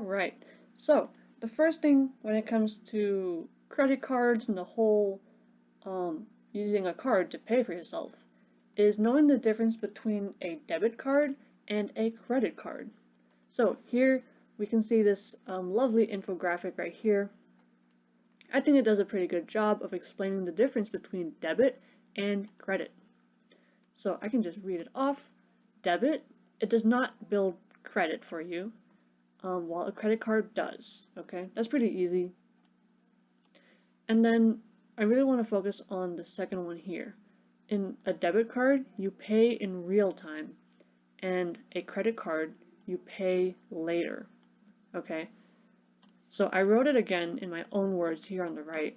Alright, so the first thing when it comes to credit cards and the whole using a card to pay for yourself is knowing the difference between a debit card and a credit card. So here we can see this lovely infographic right here. I think it does a pretty good job of explaining the difference between debit and credit. So I can just read it off. Debit, it does not build credit for you, while a credit card does. Okay, that's pretty easy. And then I really want to focus on the second one here. In a debit card, you pay in real time, and a credit card, you pay later. Okay, so I wrote it again in my own words here on the right.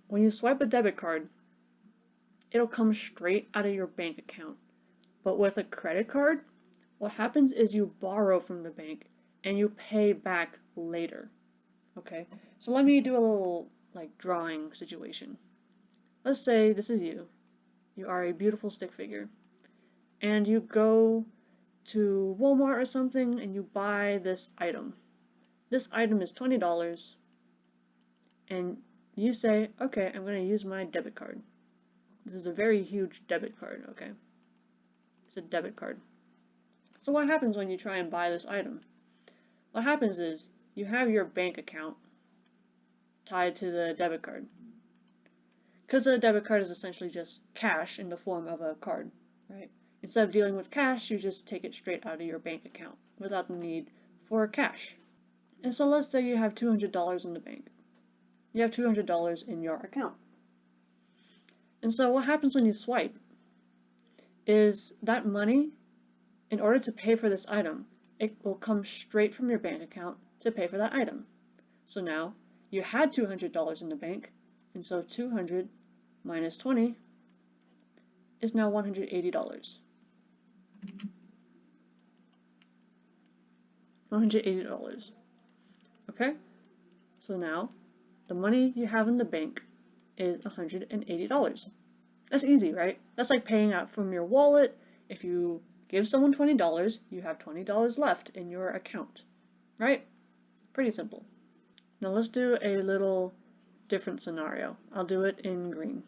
When you swipe a debit card, it'll come straight out of your bank account. But with a credit card, what happens is you borrow from the bank and you pay back later. Okay, so let me do a little drawing situation. Let's say this is you. You are a beautiful stick figure, and you go to Walmart or something and you buy this item. This item is $20, and you say, okay, I'm going to use my debit card. This is a very huge debit card, okay? It's a debit card. So what happens when you try and buy this item? What happens is you have your bank account tied to the debit card. Because the debit card is essentially just cash in the form of a card, right? Instead of dealing with cash, you just take it straight out of your bank account without the need for cash. And so let's say you have $200 in the bank. You have $200 in your account. And so what happens when you swipe is that money, in order to pay for this item, it will come straight from your bank account to pay for that item. So now you had $200 in the bank, and so 200 minus 20 is now $180. $180. Okay? So now the money you have in the bank is $180. That's easy, right? That's like paying out from your wallet. If you give someone $20, you have $20 left in your account, right? Pretty simple. Now let's do a little different scenario. I'll do it in green.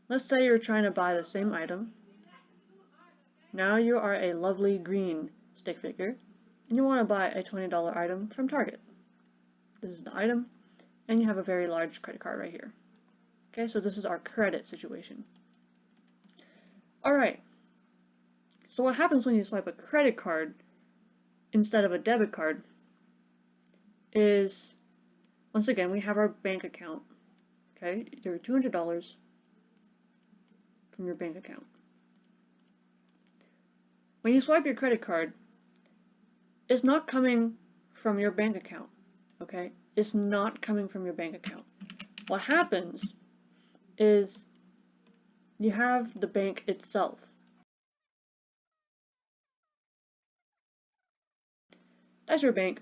Let's say you're trying to buy the same item. Now you are a lovely green stick figure, and you want to buy a $20 item from Target. This is the item, and you have a very large credit card right here. Okay, so this is our credit situation. Alright, so what happens when you swipe a credit card instead of a debit card is, once again, we have our bank account. Okay, there are $200 from your bank account. When you swipe your credit card, it's not coming from your bank account. Okay, it's not coming from your bank account. What happens is you have the bank itself. That's your bank.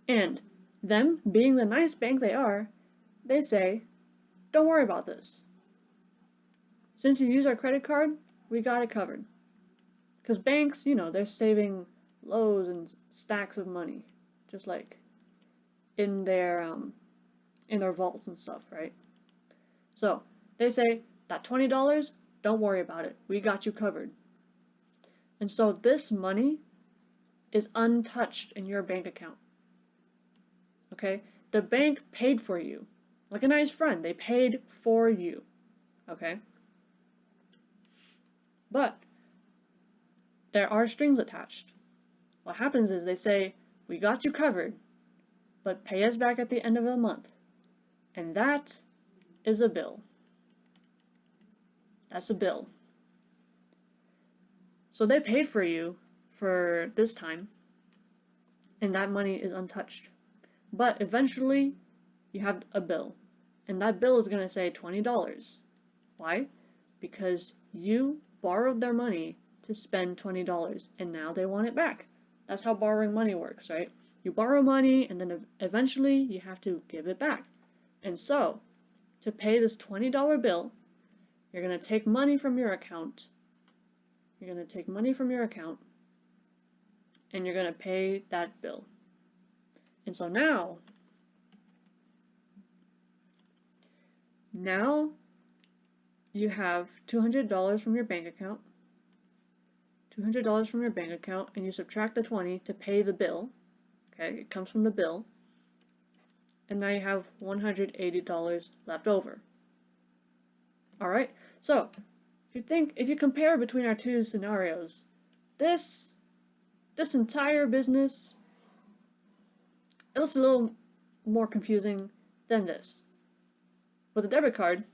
And them, being the nice bank they are, they say, don't worry about this. Since you use our credit card, we got it covered. Because banks, they're saving loads and stacks of money, just like in their vaults and stuff, right? So they say that $20, don't worry about it. We got you covered. And so this money is untouched in your bank account. Okay? The bank paid for you. Like a nice friend, they paid for you. Okay? But there are strings attached. What happens is they say, we got you covered, but pay us back at the end of the month. And that is a bill. That's a bill. So they paid for you for this time, and that money is untouched. But eventually, you have a bill, and that bill is going to say $20. Why? Because you borrowed their money to spend $20, and now they want it back. That's how borrowing money works, right? You borrow money, and then eventually you have to give it back. And so, to pay this $20 bill, you're going to take money from your account. and you're going to pay that bill. And so now you have $200 from your bank account, and you subtract the 20 to pay the bill. Okay, it comes from the bill. And now you have $180 left over. Alright, so if you compare between our two scenarios, this entire business, it looks a little more confusing than this. With a debit card,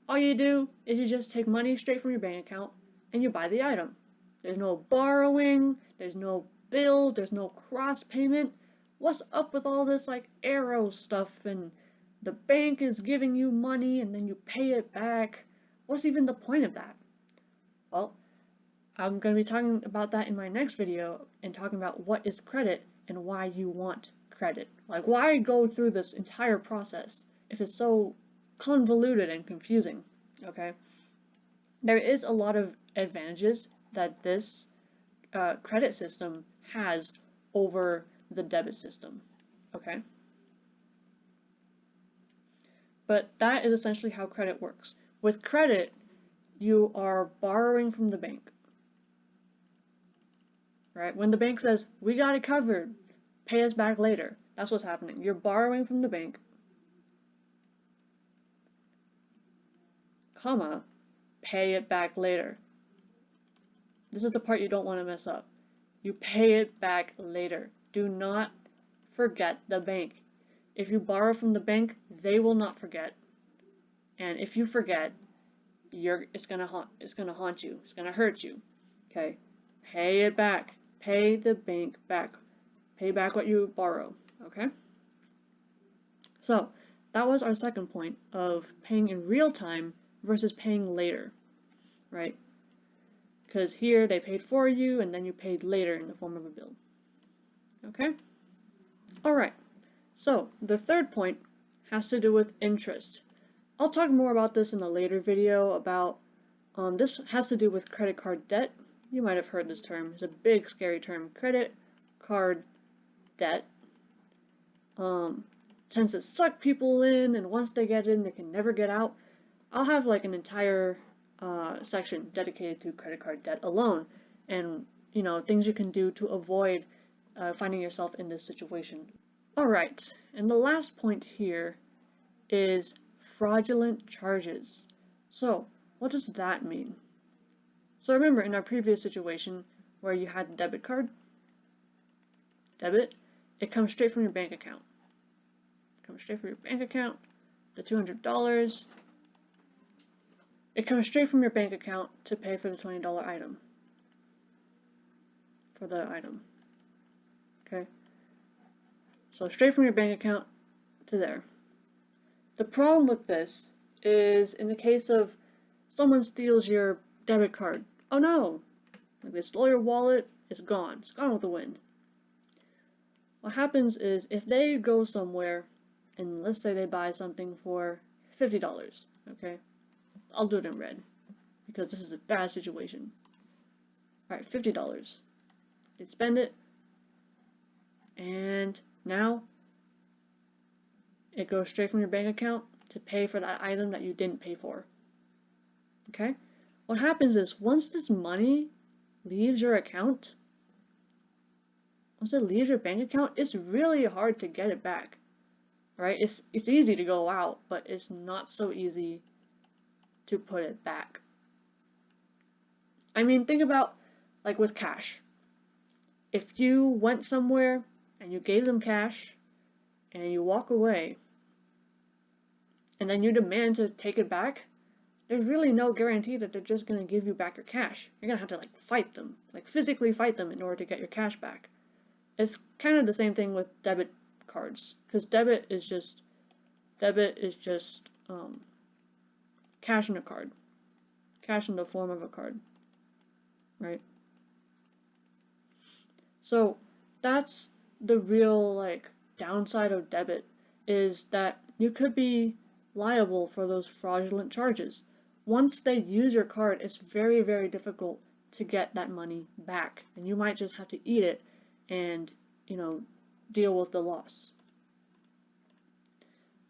all you do is you just take money straight from your bank account and you buy the item. There's no borrowing, there's no bill, there's no cross payment. What's up with all this like arrow stuff and the bank is giving you money and then you pay it back? What's even the point of that? Well, I'm going to be talking about that in my next video and talking about what is credit and why you want credit. Like, why go through this entire process if it's so convoluted and confusing, okay? There is a lot of advantages that this credit system has over the debit system, okay? But that is essentially how credit works. With credit, you are borrowing from the bank, right? When the bank says, we got it covered, pay us back later, that's what's happening. You're borrowing from the bank, comma, pay it back later. This is the part you don't want to mess up. You pay it back later. Do not forget the bank. If you borrow from the bank, they will not forget. And if you forget, it's gonna haunt you. It's gonna hurt you. Okay? Pay it back. Pay the bank back. Pay back what you borrow. Okay? So, that was our second point of paying in real time versus paying later. Right? Because here they paid for you and then you paid later in the form of a bill. Okay? Alright, so the third point has to do with interest. I'll talk more about this in a later video about, this has to do with credit card debt. You might have heard this term. It's a big scary term. Credit card debt tends to suck people in, and once they get in they can never get out. I'll have like an entire section dedicated to credit card debt alone, and things you can do to avoid finding yourself in this situation. Alright, and the last point here is fraudulent charges. So, what does that mean? So remember in our previous situation where you had a debit card, it comes straight from your bank account. The $200, it comes straight from your bank account to pay for the $20 item. Okay? So straight from your bank account to there. The problem with this is in the case of someone steals your debit card. Oh no! Like they stole your wallet, it's gone. It's gone with the wind. What happens is if they go somewhere and let's say they buy something for $50, okay? I'll do it in red because this is a bad situation. Alright, $50. They spend it, and now it goes straight from your bank account to pay for that item that you didn't pay for. Okay? What happens is once this money leaves your account, once it leaves your bank account, it's really hard to get it back. Right? It's easy to go out, but it's not so easy to put it back. I mean, think about like with cash. If you went somewhere and you gave them cash and you walk away and then you demand to take it back, there's really no guarantee that they're just going to give you back your cash. You're going to have to like fight them, like physically fight them in order to get your cash back. It's kind of the same thing with debit cards, because debit is just cash in a card, cash in the form of a card, right? So that's the real like downside of debit, is that you could be liable for those fraudulent charges. Once they use your card, it's very, very difficult to get that money back, and you might just have to eat it and, deal with the loss.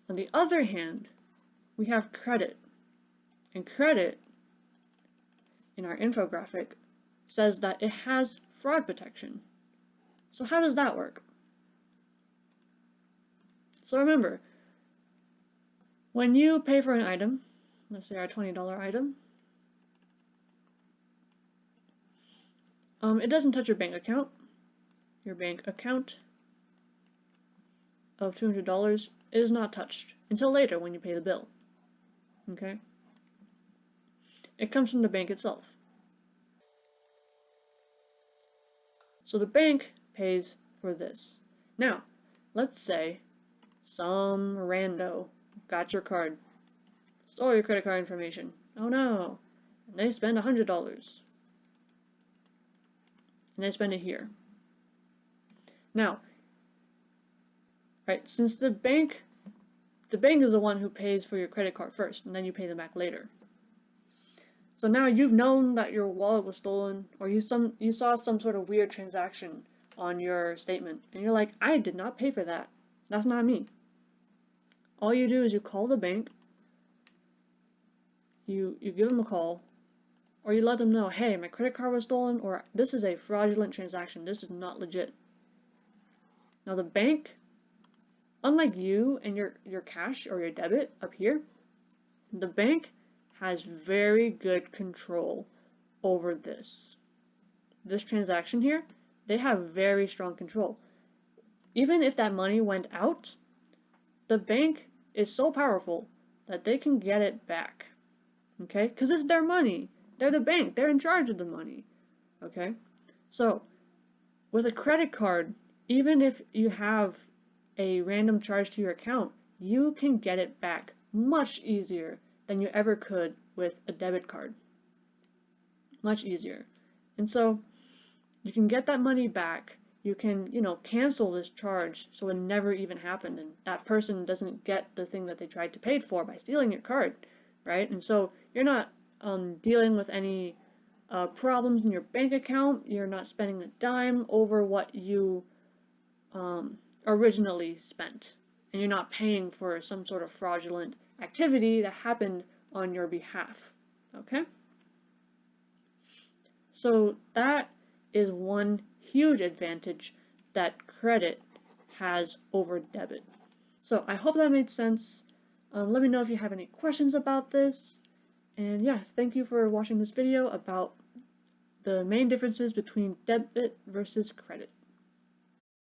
On the other hand, we have credit. And credit, in our infographic, says that it has fraud protection. So how does that work? So remember, when you pay for an item, let's say our $20 item, it doesn't touch your bank account. Your bank account of $200 is not touched until later when you pay the bill. Okay? It comes from the bank itself. So the bank pays for this. Now, let's say some rando got your card, stole your credit card information. Oh no! And they spend $100. And they spend it here. Now, right, since the bank is the one who pays for your credit card first, and then you pay them back later. So now you've known that your wallet was stolen, or you saw some sort of weird transaction on your statement, and you're like, I did not pay for that. That's not me. All you do is you call the bank, you give them a call, or you let them know, hey, my credit card was stolen, or this is a fraudulent transaction, this is not legit. Now the bank, unlike you and your cash or your debit up here, the bank has very good control over this transaction here. They have very strong control. Even if that money went out, the bank is so powerful that they can get it back. Okay? Because it's their money. They're the bank. They're in charge of the money. Okay? So, with a credit card, even if you have a random charge to your account, you can get it back much easier than you ever could with a debit card. Much easier. And so, you can get that money back. You can, cancel this charge so it never even happened, and that person doesn't get the thing that they tried to pay for by stealing your card, right? And so you're not dealing with any problems in your bank account. You're not spending a dime over what you originally spent, and you're not paying for some sort of fraudulent activity that happened on your behalf. Okay? So that is one huge advantage that credit has over debit. So I hope that made sense. Let me know if you have any questions about this. And yeah, thank you for watching this video about the main differences between debit versus credit.